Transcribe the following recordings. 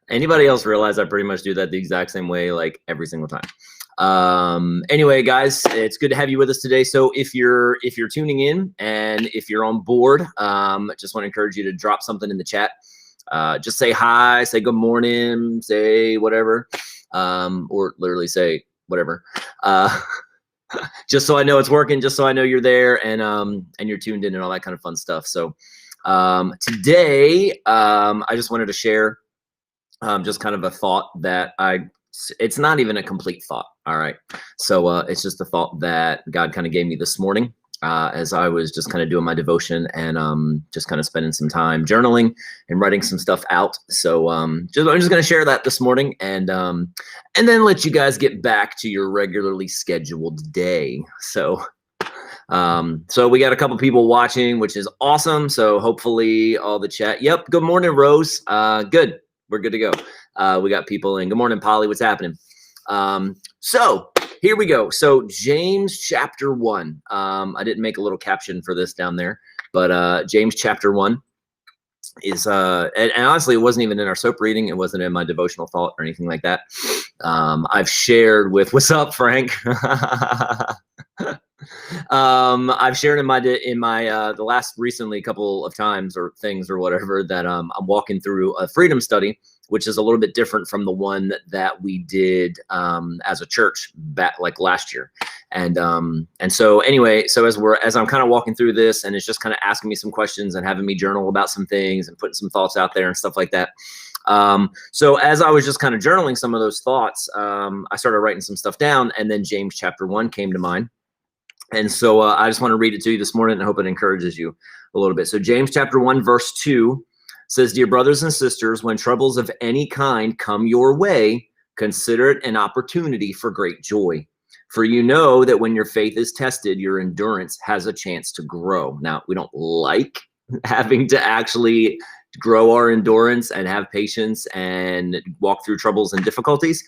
Anybody else realize I pretty much do that the exact same way, like every single time? Anyway, guys, it's good to have you with us today. So if you're tuning in and if you're on board, just want to encourage you to drop something in the chat. Just say hi, say good morning, say whatever, or literally say whatever. Just so I know it's working, just so I know you're there and you're tuned in and all that kind of fun stuff. So today, I just wanted to share just kind of a thought that it's not even a complete thought. All right. So it's just a thought that God kind of gave me this morning as I was just kind of doing my devotion and just kind of spending some time journaling and writing some stuff out. So I'm just going to share that this morning and then let you guys get back to your regularly scheduled day. So we got a couple people watching, which is awesome. So hopefully all the chat. Yep. Good morning, Rose. Good. We're good to go. We got people in. Good morning, Polly. What's happening? So here we go. So James chapter 1. I didn't make a little caption for this down there, but James chapter 1 is and honestly, it wasn't even in our soap reading. It wasn't in my devotional thought or anything like that. I've shared with what's up, Frank. I've shared in my the last recently couple of times or things or whatever that I'm walking through a freedom study, which is a little bit different from the one that we did as a church back like last year. And so anyway, so as I'm kind of walking through this and it's just kind of asking me some questions and having me journal about some things and putting some thoughts out there and stuff like that. So as I was just kind of journaling some of those thoughts, I started writing some stuff down, and then James chapter 1 came to mind. And so I just want to read it to you this morning and I hope it encourages you a little bit. So James chapter 1, verse 2 says, "Dear brothers and sisters, when troubles of any kind come your way, consider it an opportunity for great joy. For you know that when your faith is tested, your endurance has a chance to grow." Now, we don't like having to actually grow our endurance and have patience and walk through troubles and difficulties.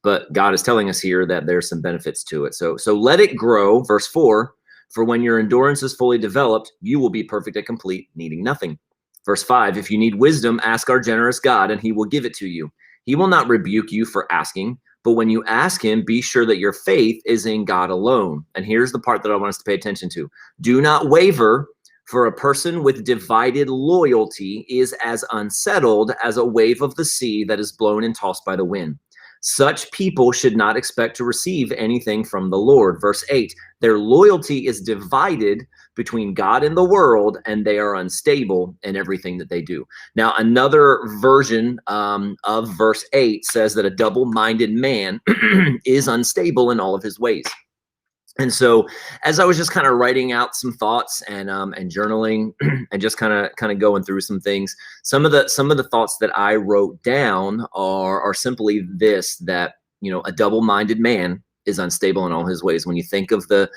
But God is telling us here that there's some benefits to it. So let it grow. Verse 4, "For when your endurance is fully developed, you will be perfect and complete, needing nothing." Verse 5, "If you need wisdom, ask our generous God, and he will give it to you. He will not rebuke you for asking, but when you ask him, be sure that your faith is in God alone." And here's the part that I want us to pay attention to. "Do not waver, for a person with divided loyalty is as unsettled as a wave of the sea that is blown and tossed by the wind. Such people should not expect to receive anything from the Lord." Verse 8, "Their loyalty is divided between God and the world, and they are unstable in everything that they do." Now, another version of verse 8 says that a double-minded man is unstable in all of his ways. And so as I was just kind of writing out some thoughts and journaling and just kind of going through some things, some of the thoughts that I wrote down are simply this, that, you know, a double-minded man is unstable in all his ways. When you think of the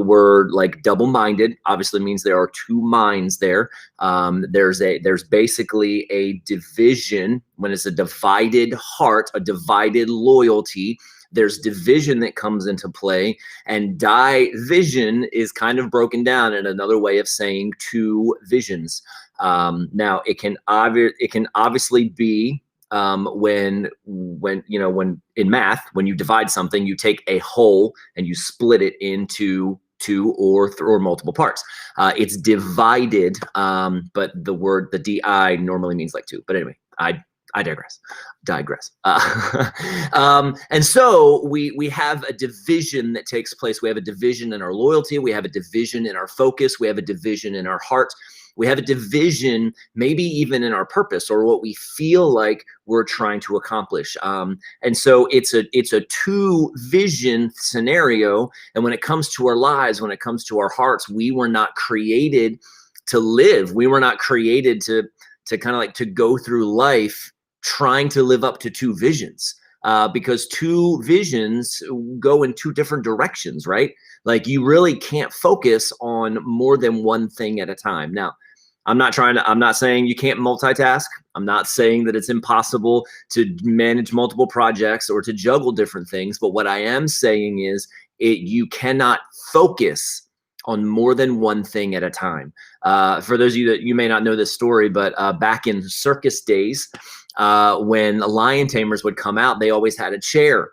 word like double-minded, obviously means there are two minds there. There's basically a division. When it's a divided heart, a divided loyalty, there's division that comes into play, and division is kind of broken down in another way of saying two visions. Now it can obviously be when in math, when you divide something, you take a whole and you split it into two or multiple parts. It's divided, but the di normally means like two. But anyway, I digress. And so we have a division that takes place. We have a division in our loyalty. We have a division in our focus. We have a division in our heart. We have a division maybe even in our purpose or what we feel like we're trying to accomplish. And so it's a two vision scenario. And when it comes to our lives, when it comes to our hearts, we were not created to live. We were not created to kind of like to go through life trying to live up to two visions, because two visions go in two different directions, right? Like you really can't focus on more than one thing at a time. Now, I'm not saying you can't multitask. I'm not saying that it's impossible to manage multiple projects or to juggle different things. But what I am saying is you cannot focus on more than one thing at a time. For those of you that you may not know this story, but back in circus days, when lion tamers would come out, they always had a chair.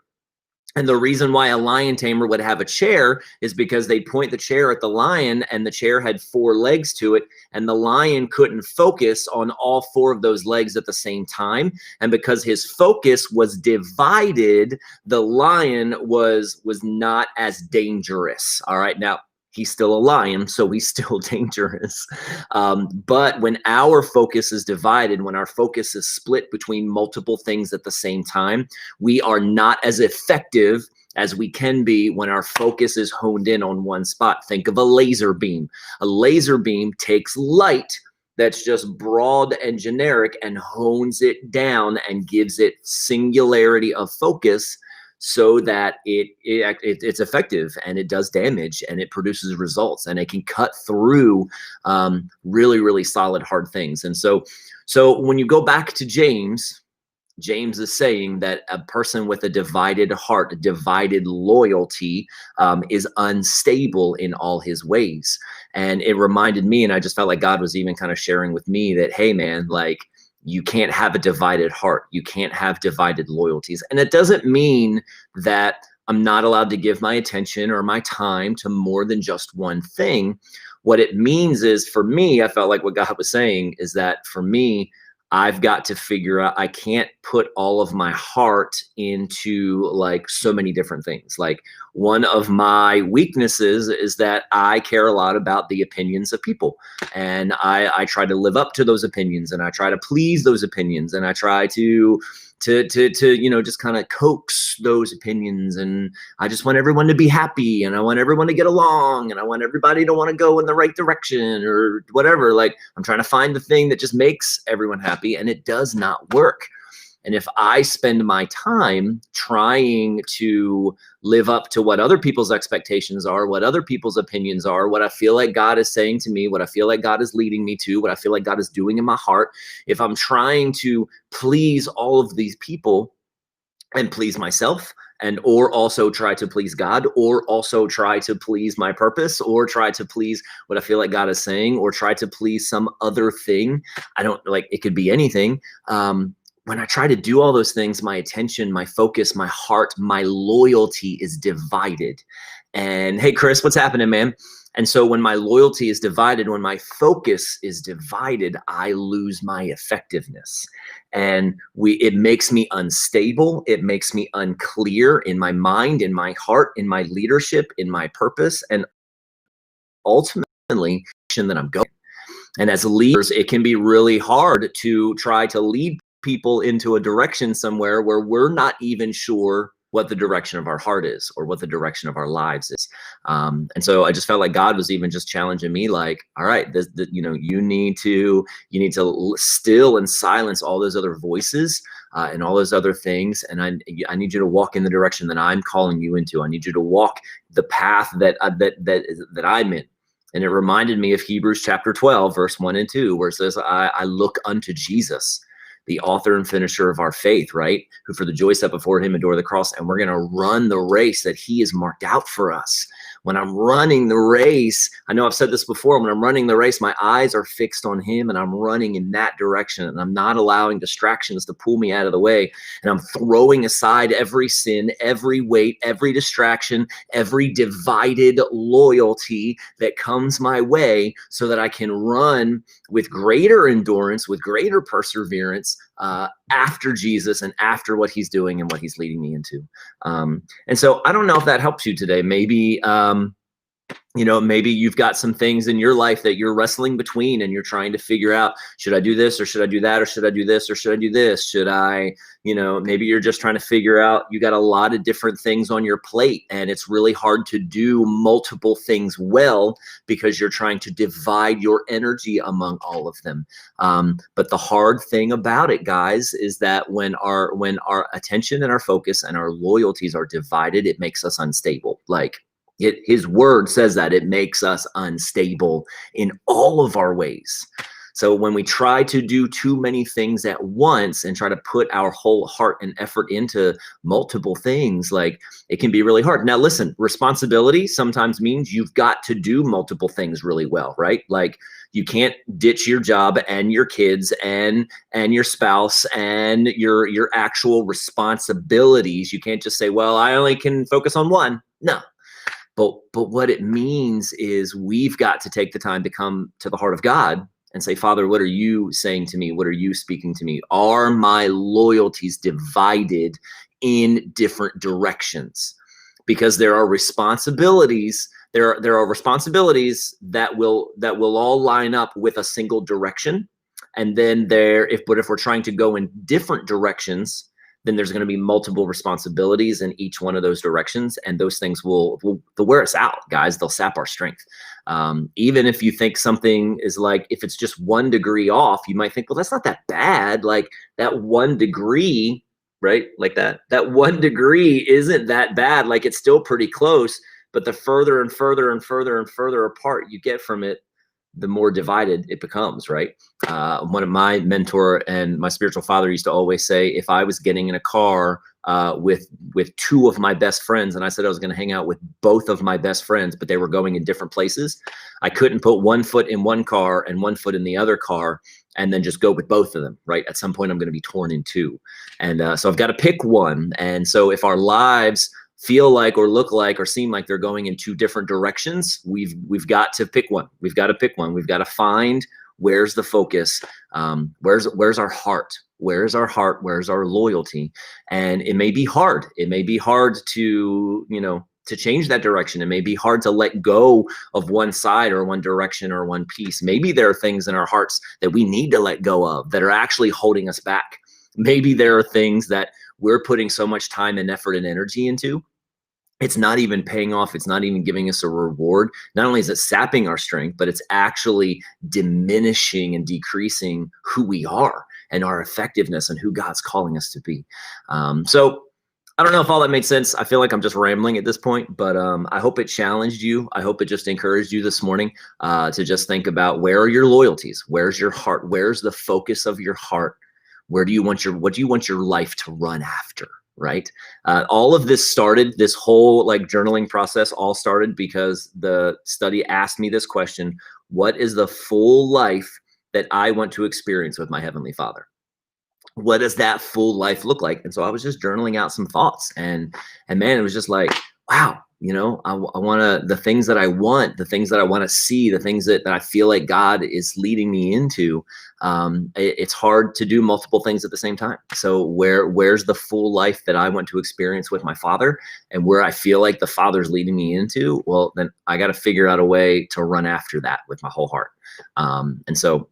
And the reason why a lion tamer would have a chair is because they'd point the chair at the lion, and the chair had 4 legs to it, and the lion couldn't focus on all 4 of those legs at the same time. And because his focus was divided, the lion was not as dangerous. All right. Now, he's still a lion, so he's still dangerous. But when our focus is divided, when our focus is split between multiple things at the same time, we are not as effective as we can be when our focus is honed in on one spot. Think of a laser beam. A laser beam takes light that's just broad and generic and hones it down and gives it singularity of focus, so that it's effective and it does damage and it produces results and it can cut through really, really solid, hard things. And so when you go back to James is saying that a person with a divided heart, a divided loyalty, is unstable in all his ways. And it reminded me, and I just felt like God was even kind of sharing with me that, hey man, like, you can't have a divided heart. You can't have divided loyalties. And it doesn't mean that I'm not allowed to give my attention or my time to more than just one thing. What it means is, for me, I felt like what God was saying is that for me, I've got to figure out, I can't put all of my heart into like so many different things. Like, one of my weaknesses is that I care a lot about the opinions of people, and I try to live up to those opinions, and I try to please those opinions, and I try to just kind of coax those opinions, and I just want everyone to be happy, and I want everyone to get along, and I want everybody to want to go in the right direction or whatever. Like, I'm trying to find the thing that just makes everyone happy, and it does not work. And if I spend my time trying to live up to what other people's expectations are, what other people's opinions are, what I feel like God is saying to me, what I feel like God is leading me to, what I feel like God is doing in my heart, if I'm trying to please all of these people and please myself, and or also try to please God, or also try to please my purpose, or try to please what I feel like God is saying, or try to please some other thing, I don't like, it could be anything. When I try to do all those things, my attention, my focus, my heart, my loyalty is divided. And hey, Chris, what's happening, man? And so when my loyalty is divided, when my focus is divided, I lose my effectiveness. And it makes me unstable. It makes me unclear in my mind, in my heart, in my leadership, in my purpose, and ultimately that I'm going. And as leaders, it can be really hard to try to lead people into a direction somewhere where we're not even sure what the direction of our heart is or what the direction of our lives is. And so I just felt like God was even just challenging me, like, all right, you need to still and silence all those other voices and all those other things. And I need you to walk in the direction that I'm calling you into. I need you to walk the path that I'm in. And it reminded me of Hebrews chapter 12, verse 1 and 2, where it says, I look unto Jesus, the author and finisher of our faith, right? Who for the joy set before him endured the cross. And we're going to run the race that he has marked out for us. When I'm running the race, I know I've said this before, when I'm running the race, my eyes are fixed on him and I'm running in that direction, and I'm not allowing distractions to pull me out of the way. And I'm throwing aside every sin, every weight, every distraction, every divided loyalty that comes my way, so that I can run with greater endurance, with greater perseverance after Jesus and after what he's doing and what he's leading me into. And so I don't know if that helps you today. Maybe, maybe you've got some things in your life that you're wrestling between and you're trying to figure out, should I do this or should I do that, or should I do this or should I do this? Should I, maybe you're just trying to figure out, you got a lot of different things on your plate and it's really hard to do multiple things well because you're trying to divide your energy among all of them. But the hard thing about it, guys, is that when our attention and our focus and our loyalties are divided, it makes us unstable. Like, his word says that it makes us unstable in all of our ways. So when we try to do too many things at once and try to put our whole heart and effort into multiple things, like, it can be really hard. Now, listen, responsibility sometimes means you've got to do multiple things really well, right? Like, you can't ditch your job and your kids and your spouse and your actual responsibilities. You can't just say, well, I only can focus on one. No. But what it means is we've got to take the time to come to the heart of God and say, Father, what are you saying to me? What are you speaking to me? Are my loyalties divided in different directions? Because there are responsibilities. There are responsibilities that will all line up with a single direction. And then if we're trying to go in different directions, then there's going to be multiple responsibilities in each one of those directions. And those things will wear us out, guys. They'll sap our strength. Even if you think something is like, if it's just 1 degree off, you might think, well, that's not that bad. Like, that 1 degree, right? Like that 1 degree isn't that bad. Like, it's still pretty close, but the further and further and further and further apart you get from it, the more divided it becomes, right? One of my mentor and my spiritual father used to always say, if I was getting in a car with 2 of my best friends, and I said I was going to hang out with both of my best friends, but they were going in different places, I couldn't put 1 foot in one car and 1 foot in the other car and then just go with both of them, right? At some point, I'm going to be torn in 2. And so I've got to pick one. And so if our lives feel like or look like or seem like they're going in 2 different directions, we've got to pick one. We've got to pick one. We've got to find, where's the focus? Where's our heart? Where's our heart? Where's our loyalty? And it may be hard. It may be hard to change that direction. It may be hard to let go of one side or one direction or one piece. Maybe there are things in our hearts that we need to let go of that are actually holding us back. Maybe there are things that we're putting so much time and effort and energy into, it's not even paying off. It's not even giving us a reward. Not only is it sapping our strength, but it's actually diminishing and decreasing who we are and our effectiveness and who God's calling us to be. So I don't know if all that made sense. I feel like I'm just rambling at this point, but I hope it challenged you. I hope it just encouraged you this morning to just think about, where are your loyalties? Where's your heart? Where's the focus of your heart? What do you want your life to run after? Right? All of this started, this whole journaling process all started because the study asked me this question: what is the full life that I want to experience with my Heavenly Father? What does that full life look like? And so I was just journaling out some thoughts, and man, it was just like, wow, I want to, the things that I want, the things that I want to see, the things that I feel like God is leading me into. It's hard to do multiple things at the same time. So where's the full life that I want to experience with my Father, and where I feel like the Father's leading me into? Well, then I got to figure out a way to run after that with my whole heart. And so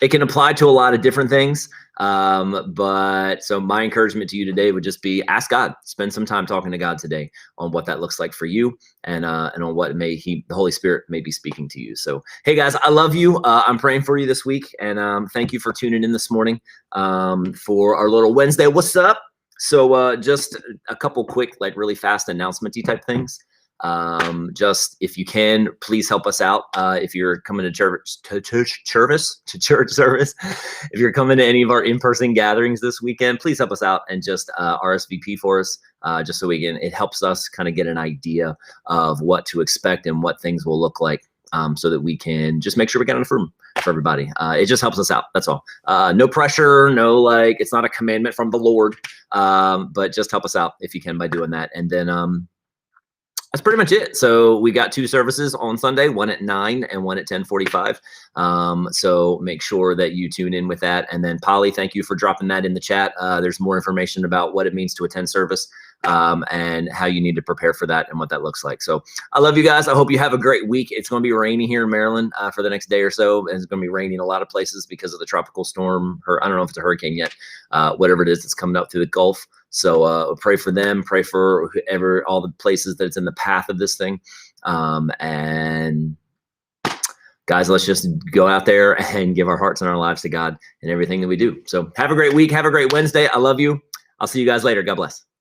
it can apply to a lot of different things. But so my encouragement to you today would just be, ask God, spend some time talking to God today on what that looks like for you, and on what the Holy Spirit may be speaking to you. So, hey guys, I love you. I'm praying for you this week, and thank you for tuning in this morning for our little Wednesday. What's up? So just a couple quick, really fast announcement-y type things. Just, if you can, please help us out. If you're coming to church service, if you're coming to any of our in-person gatherings this weekend, please help us out and just RSVP for us, just so it helps us kind of get an idea of what to expect and what things will look like, so that we can just make sure we got enough room for everybody. It just helps us out. That's all. No pressure, no, it's not a commandment from the Lord, but just help us out if you can by doing that. And then, that's pretty much it. So we got 2 services on Sunday, one at 9 and one at 10:45. So make sure that you tune in with that. And then Polly, thank you for dropping that in the chat. There's more information about what it means to attend service, and how you need to prepare for that and what that looks like. So I love you guys. I hope you have a great week. It's going to be rainy here in Maryland for the next day or so. And it's going to be raining in a lot of places because of the tropical storm. I don't know if it's a hurricane yet, whatever it is that's coming up through the Gulf. So pray for them, pray for all the places that it's in the path of this thing. And guys, let's just go out there and give our hearts and our lives to God in everything that we do. So have a great week. Have a great Wednesday. I love you. I'll see you guys later. God bless.